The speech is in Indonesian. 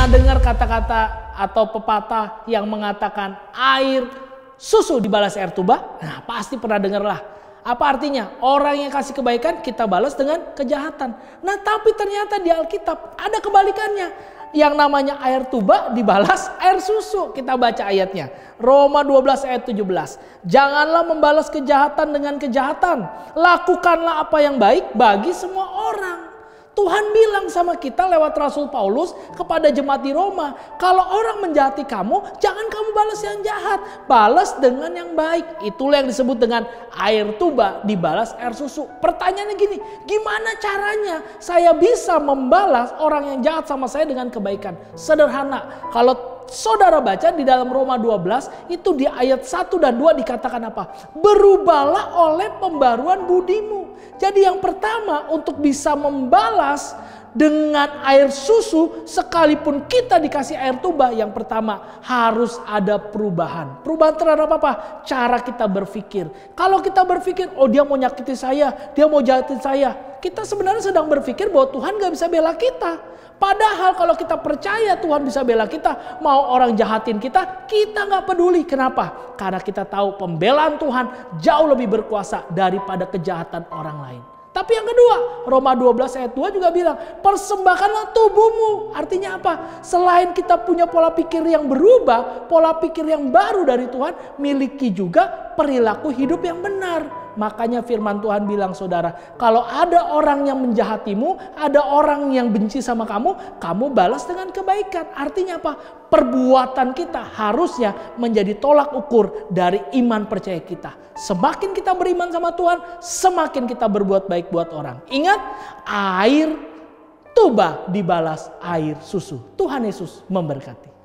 Pernah dengar kata-kata atau pepatah yang mengatakan air susu dibalas air tuba? Nah, pasti pernah dengar lah. Apa artinya? Orang yang kasih kebaikan kita balas dengan kejahatan. Nah, tapi ternyata di Alkitab ada kebalikannya. Yang namanya air tuba dibalas air susu. Kita baca ayatnya. Roma 12 ayat 17. Janganlah membalas kejahatan dengan kejahatan. Lakukanlah apa yang baik bagi semua orang. Tuhan bilang sama kita lewat Rasul Paulus kepada jemaat di Roma. Kalau orang menjahati kamu, jangan kamu balas yang jahat. Balas dengan yang baik. Itulah yang disebut dengan air tuba dibalas air susu. Pertanyaannya gini, gimana caranya saya bisa membalas orang yang jahat sama saya dengan kebaikan? Sederhana. Kalau saudara baca di dalam Roma 12 itu di ayat 1 dan 2 dikatakan apa? Berubahlah oleh pembaruan budimu. Jadi yang pertama untuk bisa membalas dengan air susu sekalipun kita dikasih air tuba, yang pertama harus ada perubahan. Perubahan terhadap apa? Cara kita berpikir. Kalau kita berpikir, oh dia mau nyakiti saya, dia mau jahatin saya, kita sebenarnya sedang berpikir bahwa Tuhan gak bisa bela kita. Padahal kalau kita percaya Tuhan bisa bela kita, mau orang jahatin kita, kita gak peduli. Kenapa? Karena kita tahu pembelaan Tuhan jauh lebih berkuasa daripada kejahatan orang lain. Tapi yang kedua, Roma 12 ayat 2 juga bilang, persembahkanlah tubuhmu. Artinya apa? Selain kita punya pola pikir yang berubah, pola pikir yang baru dari Tuhan, miliki juga perilaku hidup yang benar. Makanya firman Tuhan bilang, saudara, kalau ada orang yang menjahatimu, ada orang yang benci sama kamu, kamu balas dengan kebaikan. Artinya apa? Perbuatan kita harusnya menjadi tolak ukur dari iman percaya kita. Semakin kita beriman sama Tuhan, semakin kita berbuat baik buat orang. Ingat, air tuba dibalas air susu. Tuhan Yesus memberkati.